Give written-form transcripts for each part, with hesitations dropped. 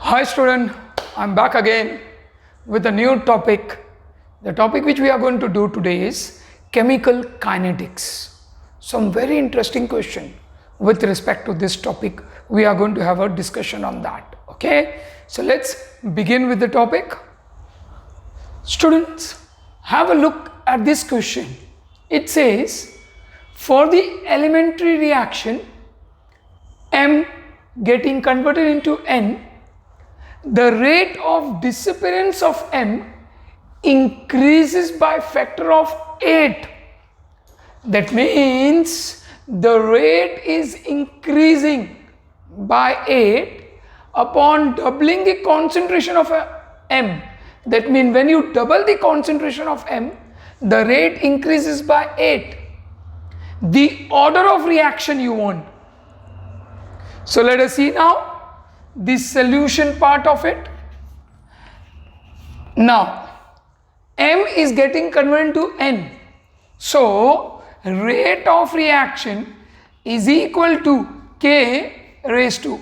Hi student, I'm back again with a new topic. The topic which we are going to do today is chemical kinetics. Some very interesting question with respect to this topic. We are going to have a discussion on that. Okay, so let's begin with the topic. Students, have a look at this question. It says, for the elementary reaction M getting converted into N, the rate of disappearance of M increases by factor of 8. That means the rate is increasing by 8 upon doubling the concentration of M. That means when you double the concentration of M, the rate increases by 8. The order of reaction you want. So let us see now the solution part of it. Now M is getting converted to N. So rate of reaction is equal to K raised to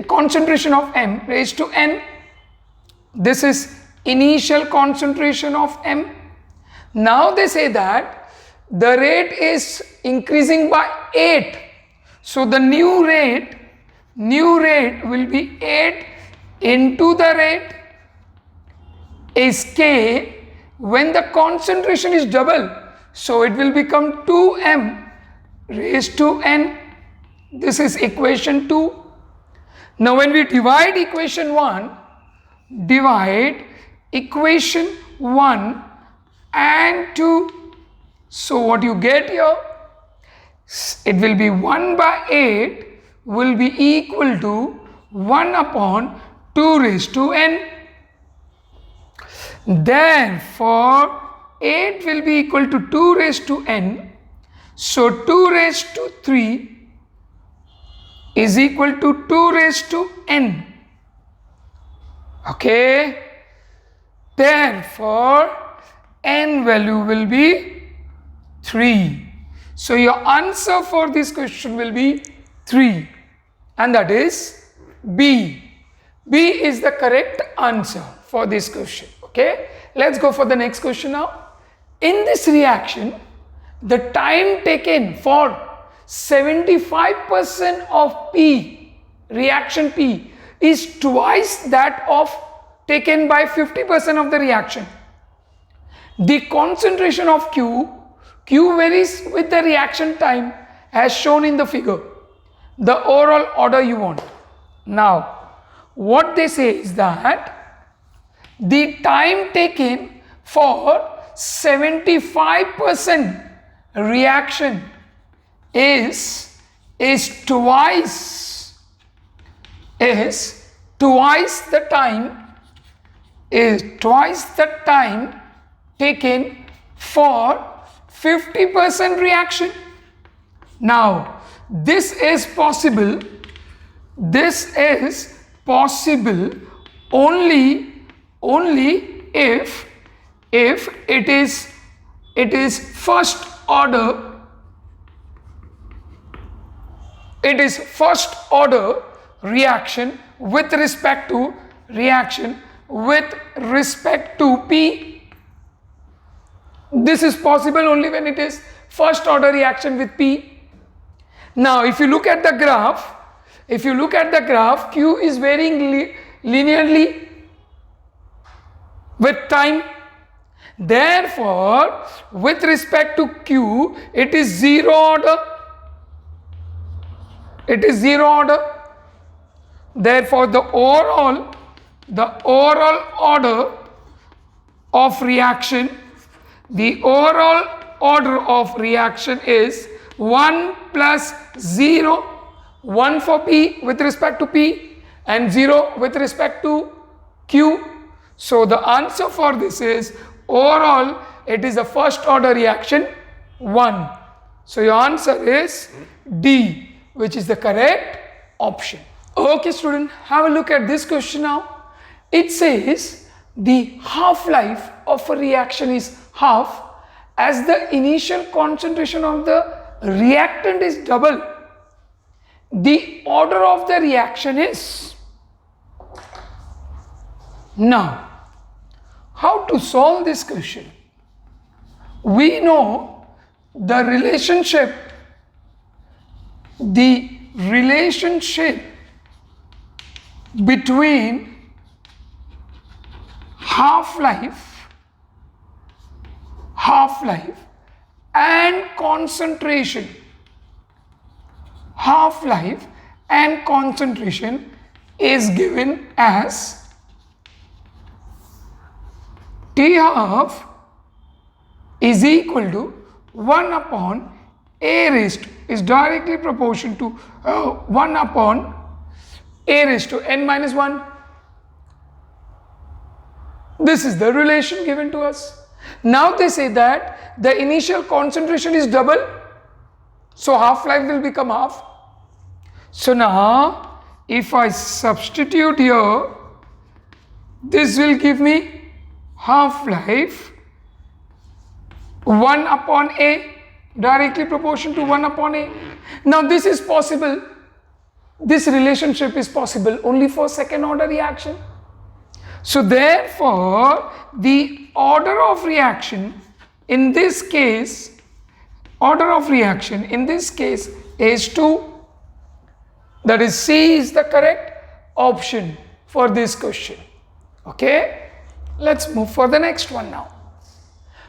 concentration of M raised to N. This is initial concentration of M. Now they say that the rate is increasing by 8. So the new rate will be 8 into the rate is K when the concentration is double. So it will become 2M raised to N. This is equation 2. Now when we divide equation 1, divide equation 1 and 2. So what you get here, it will be 1 by 8 will be equal to 1 upon 2 raised to N. Therefore 8 will be equal to 2 raised to N. So 2 raised to 3 is equal to 2 raised to N. Okay. Therefore N value will be 3. So your answer for this question will be 3, and that is B. B is the correct answer for this question. Okay, let's go for the next question now. In this reaction, the time taken for 75% of P, reaction P, is twice that of taken by 50% of the reaction. The concentration of Q varies with the reaction time as shown in the figure. The overall order you want. Now, what they say is that the time taken for 75% reaction is twice the time taken for 50% reaction. Now this is possible only if it is first order reaction with respect to P. This is possible only when it is first order reaction with P. Now if you look at the graph, Q is varying linearly with time. Therefore with respect to Q, it is zero order. Therefore the overall order of reaction, is 1 plus 0, 1 for P with respect to P and 0 with respect to Q. So the answer for this is overall it is a first order reaction 1. So your answer is D, which is the correct option. Okay student, have a look at this question now. It says the half-life of a reaction is half as the initial concentration of the reactant is double. The order of the reaction is Now, how to solve this question? We know the relationship between half-life and concentration. Half-life and concentration is given as T half is equal to 1 upon A raised is directly proportional to 1 upon A raised to n minus 1. This is the relation given to us. Now they say that the initial concentration is double, so half-life will become half. So now if I substitute here, this will give me half-life 1 upon A, directly proportional to 1 upon A. Now this is possible, this relationship is possible only for second order reaction. So therefore the order of reaction in this case is 2. That is, C is the correct option for this question. Okay, let's move for the next one now.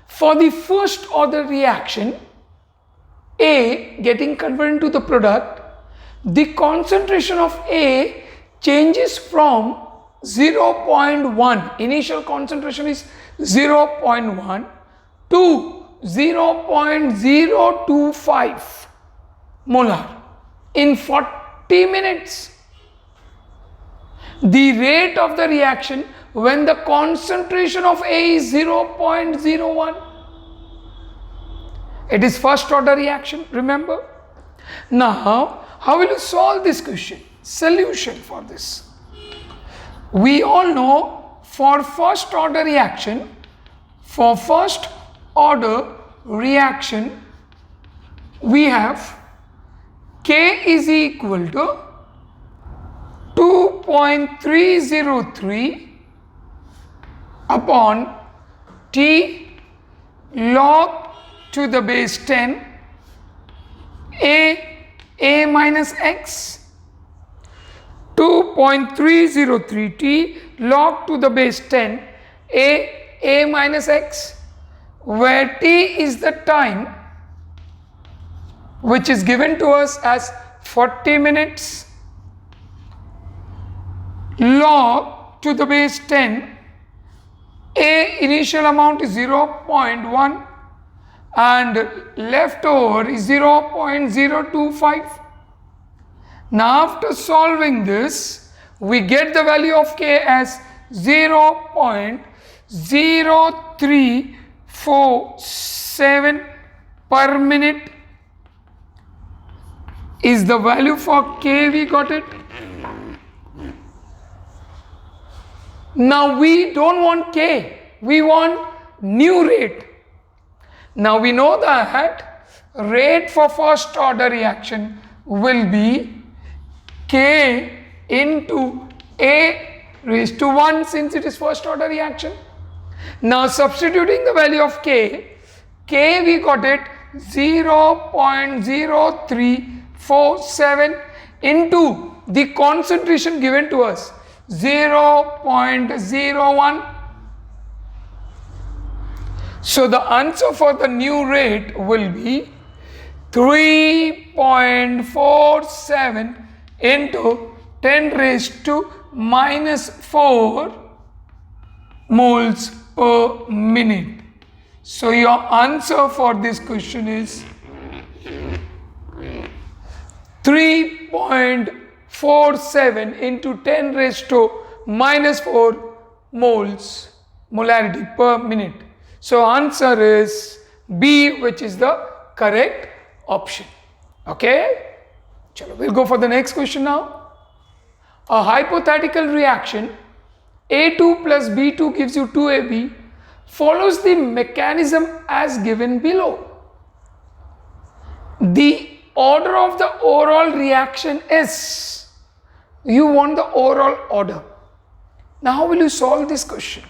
For the first order reaction, A getting converted into the product, the concentration of A changes from 0.1, initial concentration is 0.1 to 0.025 molar in 40 minutes. The rate of the reaction when the concentration of A is 0.01. It is first order reaction, remember. Now, how will you solve this question? Solution for this. We all know for first order reaction, we have K is equal to 2.303 upon T log to the base 10 A minus X, 2.303 T log to the base 10 A minus X, where T is the time which is given to us as 40 minutes, log to the base 10 A initial amount is 0.1 and leftover is 0.025. Now after solving this, we get the value of K as 0.0347 per minute is the value for K. We got it. Now we don't want K, we want new rate. Now we know that rate for first order reaction will be K into A raised to 1 since it is first order reaction. Now substituting the value of K we got it 0.0347 into the concentration given to us 0.01. So the answer for the new rate will be 3.47 into 10 raised to minus 4 moles per minute. So your answer for this question is 3.47 into 10 raised to minus 4 molarity per minute. So answer is B, which is the correct option. Okay? Chalo, we'll go for the next question now. A hypothetical reaction A2 plus B2 gives you 2AB follows the mechanism as given below. The order of the overall reaction is, you want the overall order. Now how will you solve this question?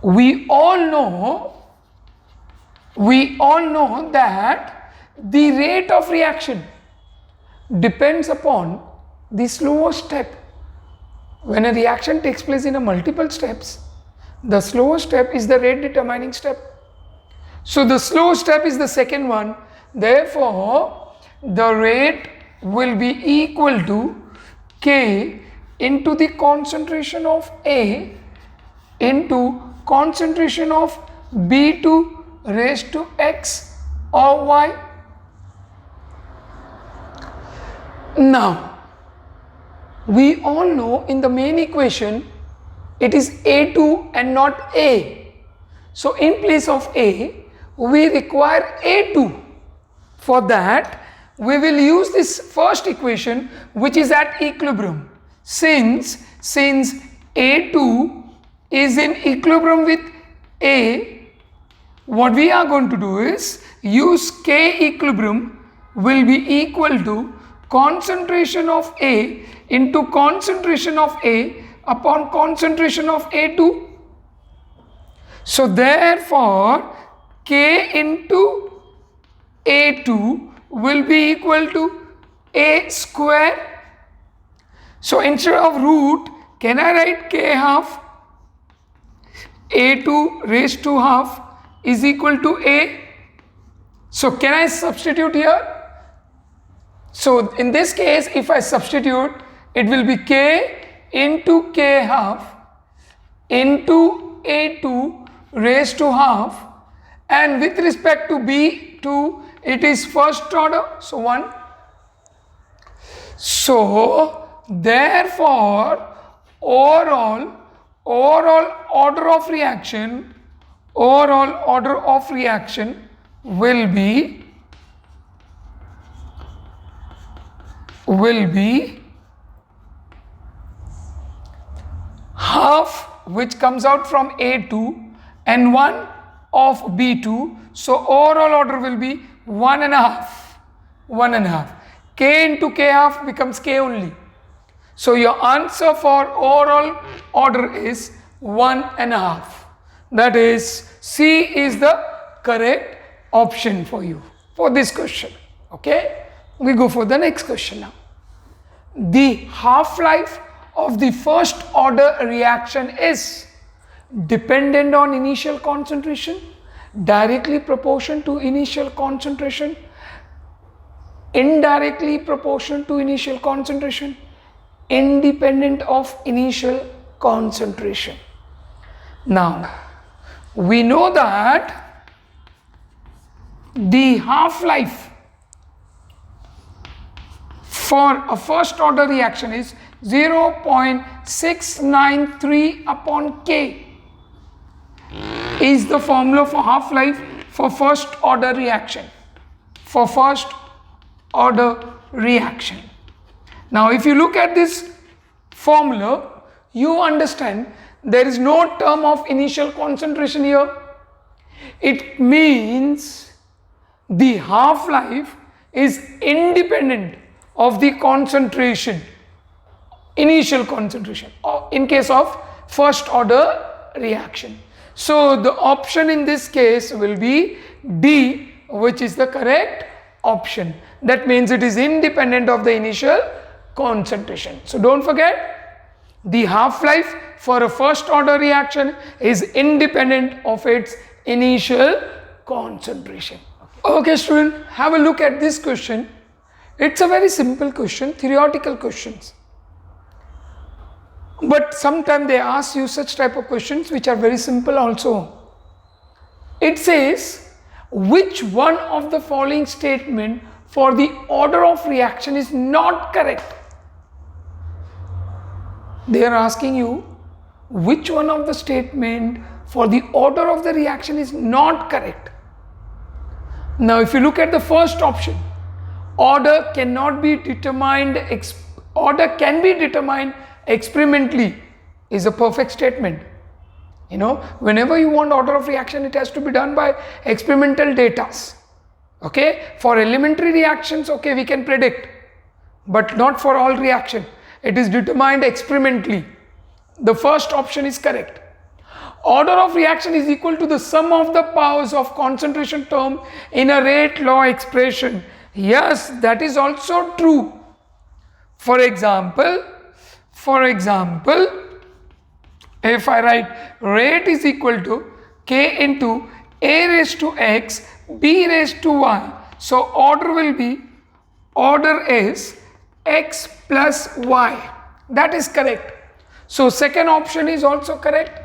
We all know that the rate of reaction depends upon the slower step. When a reaction takes place in a multiple steps, the slower step is the rate determining step. So the slow step is the second one. Therefore, the rate will be equal to K into the concentration of A into concentration of B2 raised to X or Y. Now, we all know in the main equation it is A2 and not A. So in place of A, we require A2. For that, we will use this first equation which is at equilibrium. Since A2 is in equilibrium with A, what we are going to do is use K equilibrium will be equal to concentration of A into concentration of A upon concentration of A2. So therefore, K into A2 will be equal to A square. So instead of root, can I write K half? A2 raised to half is equal to A. So can I substitute here? So in this case, if I substitute, it will be K into K half into A2 raised to half, and with respect to B2, it is first order, so 1. So therefore, overall order of reaction will be half, which comes out from A2, and 1 of B2. So overall order will be 1.5. K into K half becomes K only. So your answer for overall order is 1.5. That is, C is the correct option for you for this question. Okay, we go for the next question now. The half-life of the first order reaction is dependent on initial concentration, directly proportional to initial concentration, indirectly proportional to initial concentration, independent of initial concentration. Now, we know that the half-life for a first order reaction is 0.693 upon K is the formula for half-life for first order reaction. Now if you look at this formula, you understand there is no term of initial concentration here. It means the half-life is independent of the concentration, initial concentration, or in case of first order reaction. So the option in this case will be D, which is the correct option. That means it is independent of the initial concentration. So don't forget, the half-life for a first order reaction is independent of its initial concentration. Okay student, have a look at this question. It's a very simple question, theoretical questions. But sometimes they ask you such type of questions which are very simple also. It says, which one of the following statement for the order of reaction is not correct? They are asking you, which one of the statement for the order of the reaction is not correct? Now if you look at the first option, order can be determined experimentally, is a perfect statement. You know, whenever you want order of reaction, it has to be done by experimental data. Okay, for elementary reactions, okay, we can predict, but not for all reaction. It is determined experimentally. The first option is correct. Order of reaction is equal to the sum of the powers of concentration term in a rate law expression. Yes, that is also true. For example, if I write rate is equal to K into A raised to X, B raised to Y. So order is X plus Y. That is correct. So second option is also correct.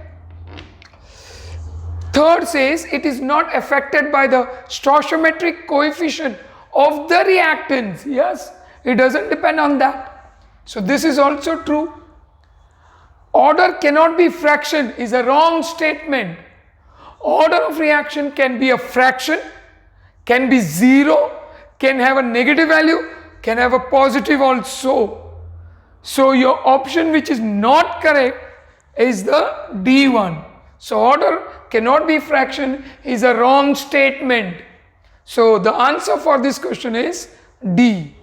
Third says it is not affected by the stoichiometric coefficient of the reactants. Yes, it doesn't depend on that. So this is also true. Order cannot be fraction is a wrong statement. Order of reaction can be a fraction, can be zero, can have a negative value, can have a positive also. So your option which is not correct is the D one. So order cannot be fraction is a wrong statement. So the answer for this question is D.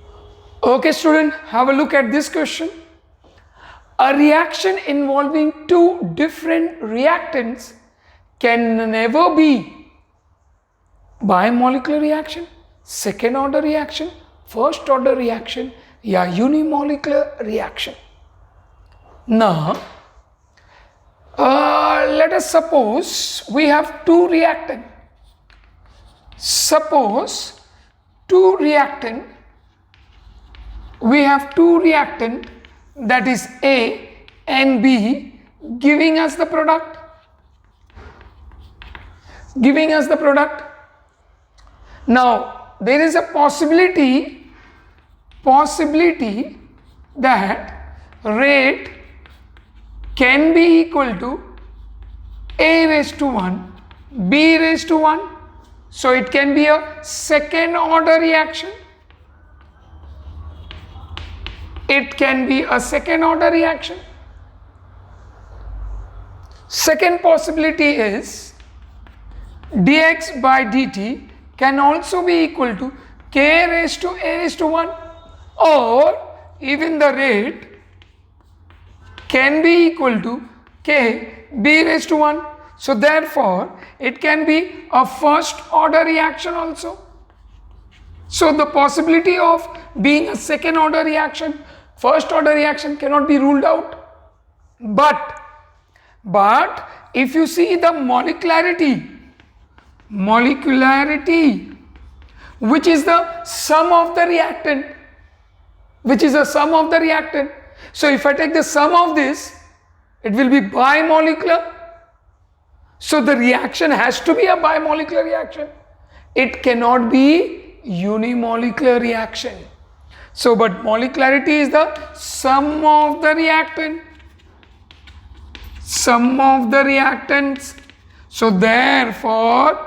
Okay student, have a look at this question. A reaction involving two different reactants can never be bimolecular reaction, second order reaction, first order reaction, या unimolecular reaction. Now, let us suppose we have two reactant. We have two reactant, that is A and B, giving us the product. Now there is a possibility that rate can be equal to A raised to 1, B raised to 1. So it can be a second order reaction. Second possibility is dx by dt can also be equal to K raised to A raised to 1, or even the rate can be equal to K B raised to 1. So therefore it can be a first order reaction also. So the possibility of being a second order reaction, first order reaction cannot be ruled out. But if you see the molecularity, which is the sum of the reactant, so if I take the sum of this, it will be bimolecular. So the reaction has to be a bimolecular reaction. It cannot be unimolecular reaction. So but molecularity is the sum of the reactants. So therefore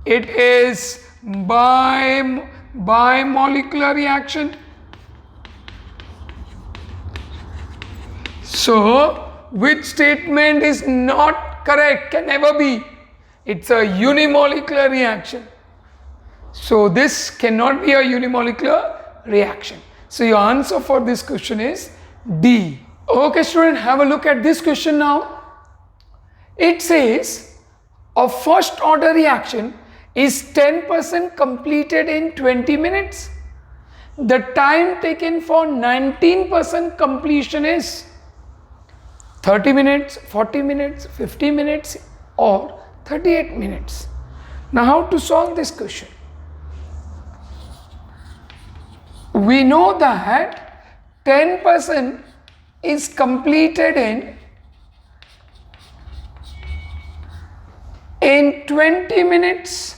it is bimolecular reaction. So which statement is not correct? Can never be. It's a unimolecular reaction. So this cannot be a unimolecular reaction. So your answer for this question is D. Okay student, have a look at this question now. It says a first order reaction is 10% completed in 20 minutes. The time taken for 19% completion is 30 minutes, 40 minutes, 50 minutes or 38 minutes. Now how to solve this question? We know that 10% is completed in 20 minutes.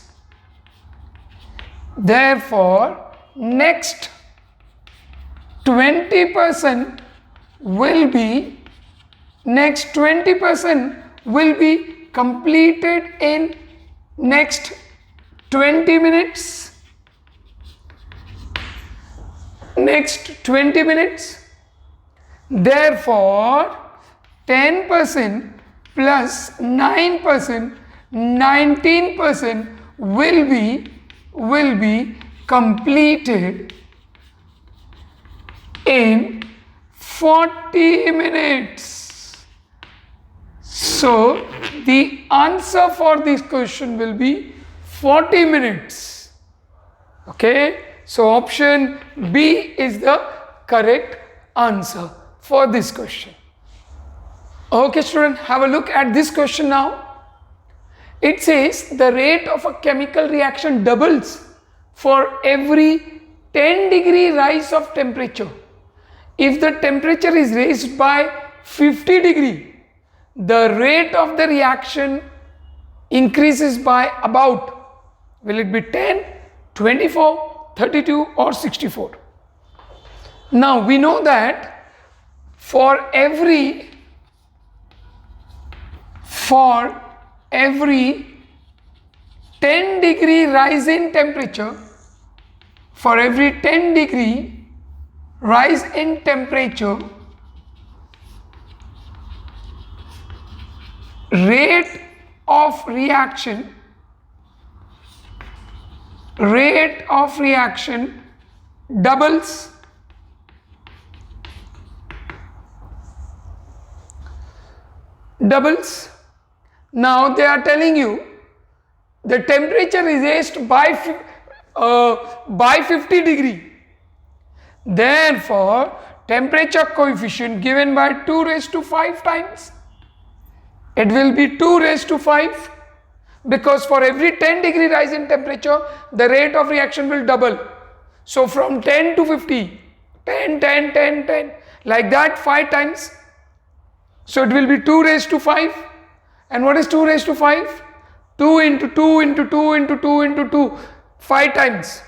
Therefore, next 20% will be completed in next 20 minutes. Therefore 10% plus 9%, 19% will be completed in 40 minutes. So the answer for this question will be 40 minutes. Okay, so option B is the correct answer for this question. Okay student, have a look at this question now. It says the rate of a chemical reaction doubles for every 10-degree rise of temperature. If the temperature is raised by 50 degree, the rate of the reaction increases by about, will it be 10, 24, 32 or 64? Now we know that for every 10-degree rise in temperature, for every 10-degree rise in temperature, rate of reaction doubles. Now they are telling you the temperature is raised by 50 degree. Therefore, temperature coefficient given by 2 raised to 5 times. It will be 2 raised to 5 because for every 10-degree rise in temperature, the rate of reaction will double. So from 10 to 50, 10, 10, 10, 10, like that 5 times. So it will be 2 raised to 5. And what is 2 raised to 5? 2 into 2 into 2 into 2 into 2, 5 times.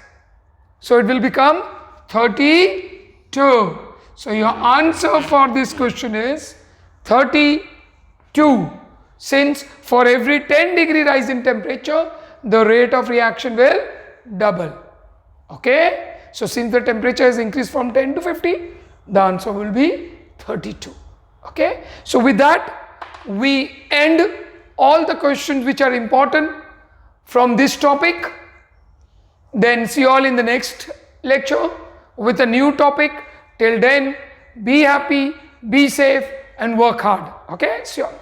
So it will become 32. So your answer for this question is 32. Since for every 10-degree rise in temperature, the rate of reaction will double. Okay. So since the temperature is increased from 10 to 50, the answer will be 32. Okay. So with that, we end all the questions which are important from this topic. Then see you all in the next lecture with a new topic. Till then, be happy, be safe and work hard. Okay, see you all.